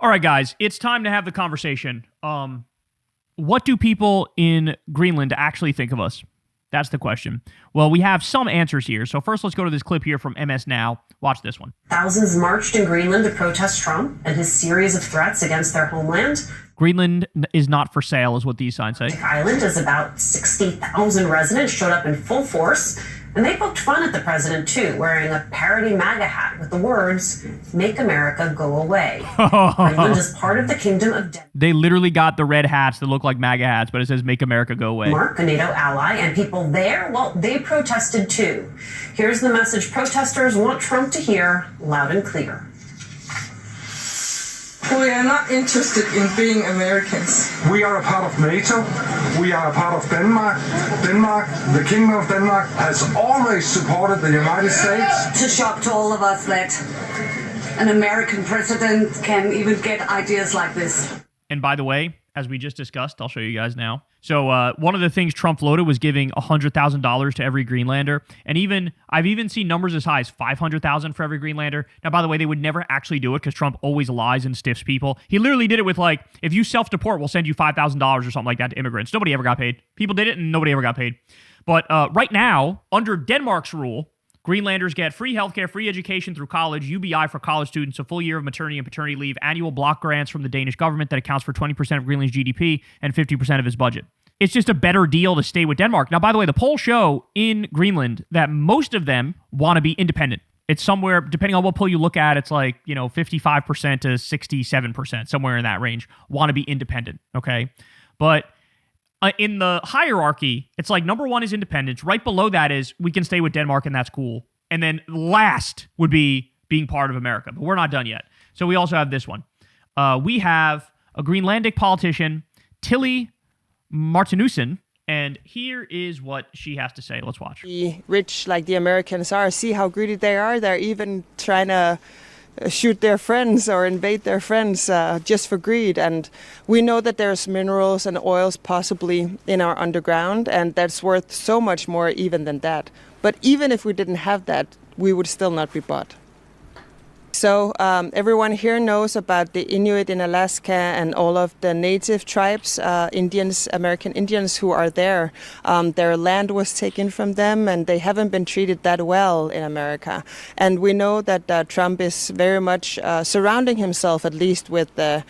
All right, guys, it's time to have the conversation. What do people in Greenland actually think of us? That's the question. Well, we have some answers here. So first, let's go to this clip here from MS Now. Watch this one. Thousands marched in Greenland to protest Trump and his series of threats against their homeland. Greenland is not for sale, is what these signs say. Island is about 60,000 residents showed up in full force, and they poked fun at the president, too, wearing a parody MAGA hat with the words, "Make America Go Away." Greenland is part of the Kingdom of Denmark. They literally got the red hats that look like MAGA hats, but it says "Make America Go Away." A NATO ally, and people there, well, they protested, too. Here's the message protesters want Trump to hear loud and clear. We are not interested in being Americans. We are a part of NATO. We are a part of Denmark. The Kingdom of Denmark, has always supported the United States. It's a shock to all of us that an American president can even get ideas like this. And by the way, as we just discussed, I'll show you guys now. So one of the things Trump floated was giving $100,000 to every Greenlander. And I've even seen numbers as high as $500,000 for every Greenlander. Now, by the way, they would never actually do it because Trump always lies and stiffs people. He literally did it with like, if you self-deport, we'll send you $5,000 or something like that to immigrants. Nobody ever got paid. People did it and nobody ever got paid. But right now, under Denmark's rule, Greenlanders get free healthcare, free education through college, UBI for college students, a full year of maternity and paternity leave, annual block grants from the Danish government that accounts for 20% of Greenland's GDP and 50% of its budget. It's just a better deal to stay with Denmark. Now, by the way, the polls show in Greenland that most of them want to be independent. It's somewhere, depending on what poll you look at, it's like, 55% to 67%, somewhere in that range, want to be independent, okay? But in the hierarchy, it's like number one is independence. Right below that is we can stay with Denmark and that's cool. And then last would be being part of America. But we're not done yet. So we also have this one. We have a Greenlandic politician, Tilly Martinussen, and here is what she has to say. Let's watch. Be rich like the Americans are. See how greedy they are. They're even trying to shoot their friends or invade their friends just for greed. And we know that there's minerals and oils possibly in our underground, and that's worth so much more even than that. But even if we didn't have that, we would still not be bought. So everyone here knows about the Inuit in Alaska and all of the native tribes, Indians, American Indians who are there. Their land was taken from them and they haven't been treated that well in America. And we know that Trump is very much surrounding himself, at least with the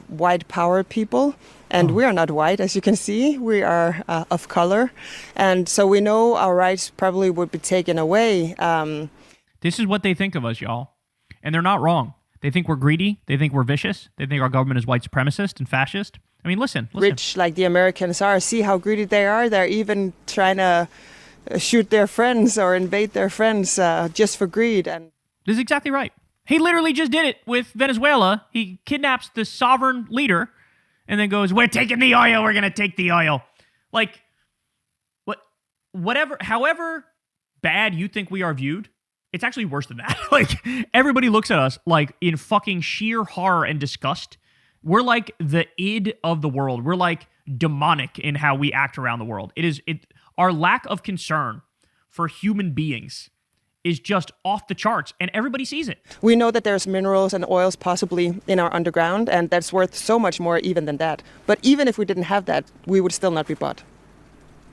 white power people. And we are not white, as you can see. We are of color. And so we know our rights probably would be taken away. This is what they think of us, y'all. And they're not wrong. They think we're greedy. They think we're vicious. They think our government is white supremacist and fascist. I mean, listen. Rich like the Americans are. See how greedy they are. They're even trying to shoot their friends or invade their friends just for greed. And this is exactly right. He literally just did it with Venezuela. He kidnaps the sovereign leader and then goes, "We're taking the oil. We're going to take the oil." Like, however bad you think we are viewed, it's actually worse than that. Like, everybody looks at us like in fucking sheer horror and disgust. We're like the id of the world. We're like demonic in how we act around the world. Our lack of concern for human beings is just off the charts, and everybody sees it. We know that there's minerals and oils possibly in our underground, and that's worth so much more even than that. But even if we didn't have that, we would still not be bought.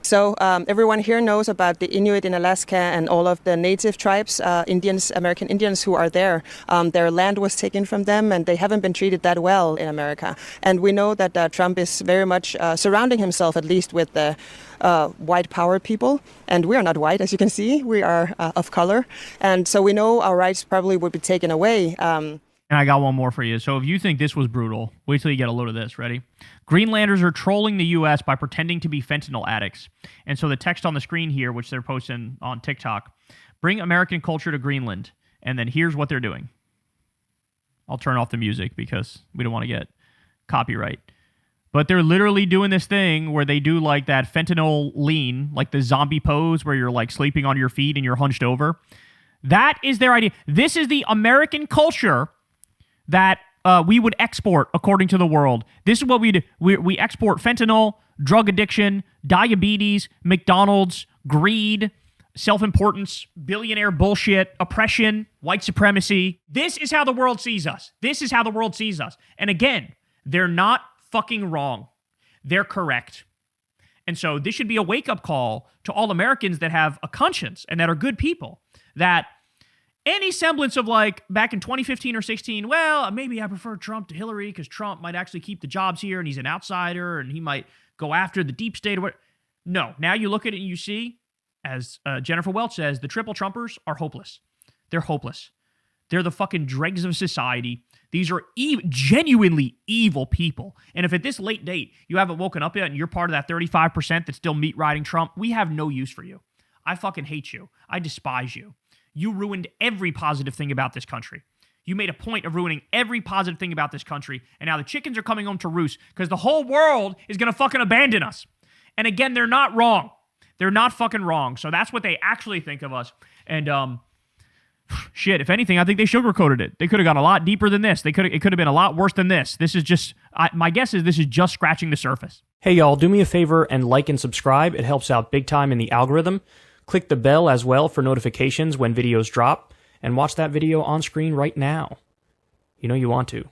So everyone here knows about the Inuit in Alaska and all of the native tribes, Indians, American Indians who are there. Their land was taken from them and they haven't been treated that well in America. And we know that Trump is very much surrounding himself, at least with the white power people. And we are not white, as you can see. We are of color. And so we know our rights probably would be taken away. And I got one more for you. So if you think this was brutal, wait till you get a load of this. Ready? Greenlanders are trolling the U.S. by pretending to be fentanyl addicts. And so the text on the screen here, which they're posting on TikTok, bring American culture to Greenland. And then here's what they're doing. I'll turn off the music because we don't want to get copyright. But they're literally doing this thing where they do like that fentanyl lean, like the zombie pose where you're like sleeping on your feet and you're hunched over. That is their idea. This is the American culture that we would export according to the world. This is what we do. We export fentanyl, drug addiction, diabetes, McDonald's, greed, self-importance, billionaire bullshit, oppression, white supremacy. This is how the world sees us. This is how the world sees us. And again, they're not fucking wrong. They're correct. And so this should be a wake-up call to all Americans that have a conscience and that are good people, that any semblance of like back in 2015 or 16, well, maybe I prefer Trump to Hillary because Trump might actually keep the jobs here and he's an outsider and he might go after the deep state or what. No, now you look at it and you see, as Jennifer Welch says, the triple Trumpers are hopeless. They're hopeless. They're the fucking dregs of society. These are genuinely evil people. And if at this late date you haven't woken up yet and you're part of that 35% that's still meat riding Trump, we have no use for you. I fucking hate you. I despise you. You ruined every positive thing about this country. You made a point of ruining every positive thing about this country, and now the chickens are coming home to roost because the whole world is going to fucking abandon us. And again, they're not wrong. They're not fucking wrong. So that's what they actually think of us. And shit, if anything, I think they sugarcoated it. They could have gone a lot deeper than this. It could have been a lot worse than this. This is just, my guess is this is just scratching the surface. Hey y'all, do me a favor and like and subscribe. It helps out big time in the algorithm. Click the bell as well for notifications when videos drop, and watch that video on screen right now. You know you want to.